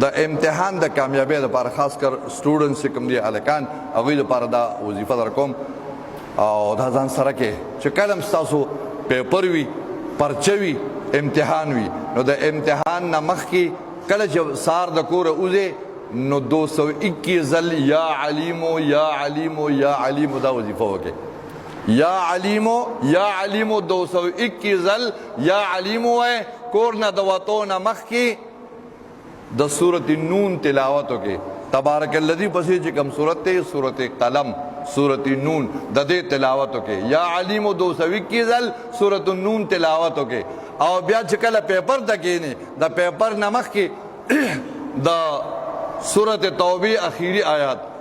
د امتحان د کامیابی لپاره خاص کر سټوډنټس چې کوم دي الکان هغوی لپاره دا وظیفه در کوم او دا ځان سره کې چې کله هم ستاسو پیپر وي پرچه وي امتحان وي نو د امتحان نه مخکې کله چې سار د کوره وځې نو 221 ځل یا علیمو یا علیمو یا علیمو دا وظیفه وکړئ یا علیمو یا علیمو 221 ځل یا علیمو وای کور نه د وتو نه مخکې د سورت نون تلاوتو کې تبارک الذی پسې چې کوم سورت ته سورت قلم سورت نون د دې تلاوتو کې یا علیم 221 ځل سورت النون تلاوتو کې او بیا چې کله پیپر ته کېنی د پیپر نمخ کې د سورت توبه اخیری آیات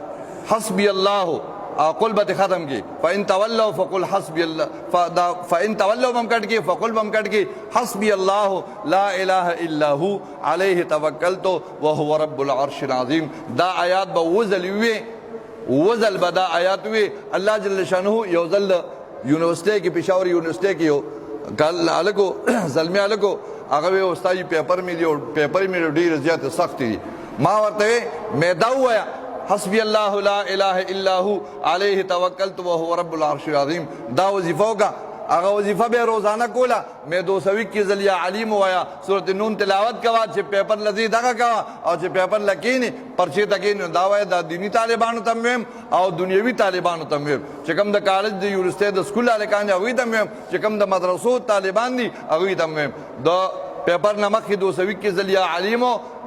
حسبی الله قل بت ختم کی فإن تولوا فقل حسبي الله فإن تولوا بمکٹ کی فقل بمکٹ کی حسبي الله لا اله الا هو عليه توکلت وهو رب العرش العظیم دا آیات به وزل وی وزل بدا آیات وی الله جل شانه یو ځل یونیورسيټي کې پېښور یونیورسيټي کې یو کال الکو زلمی الکو هغه استاد پیپر می دی پیپر می ډیر زیات سخت دي ما ورته میدا وایا حسبی الله لا اله الا هو علیه توکلت وهو رب العرش العظیم دا وظیفه کا هغه وظیفه به روزانه کولا مې 221 ځل یا علیم وایا سورۃ نون تلاوت کوا چې پیپر لذي دغه کوا او چې پیپر لکینی پرچې تکین دا وای د دینی طالبانو تم او دنیوي طالبانو تم چې کوم د کالج د یونیورسيټي د سکول الکان هغه تم چې کوم د مدرسو طالبان دي هغه تم د پیپر نمخ 221 ځل یا علیم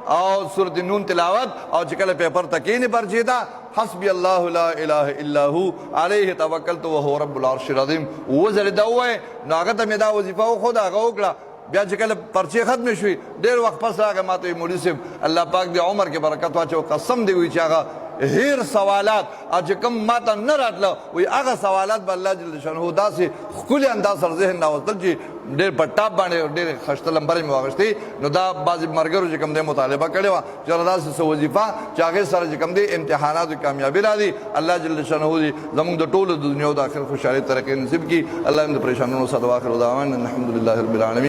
او سورت نون تلاوت او چې کله پیپر تکینی پرچې دا حسبی الله لا اله الا هو علیه توکلت وهو رب العرش العظیم وزل دا وای نو هغه ته مې دا وظیفه خو دا هغه وکړه بیا چې کله پرچې ختم شوي ډېر وخت پس راغی ماته مولوي صاحب الله پاک دې عمر کې برکت واچو قسم دی وی چې هغه هیر سوالات چې کوم ماته نه راتله وی هغه سوالات به الله جل شانه داسې ښکلي انداز سره ذهن راوستل چې ډېر په ټاپ باندې ډېر ښایسته لمبرې مې واخیستې نو دا بعضې ملګرو چې کوم دی مطالبه کړې وه چې داسې څه وظیفه چې هغې سره چې کوم دی امتحاناتو کامیابي راځي الله جل شانه دې زموږ د ټولو د دنیا او د آخرت خوشحالۍ ترقۍ نصیب کړي الله هم د پریشانونو سره واخر دعوانا الحمدلله رب العالمین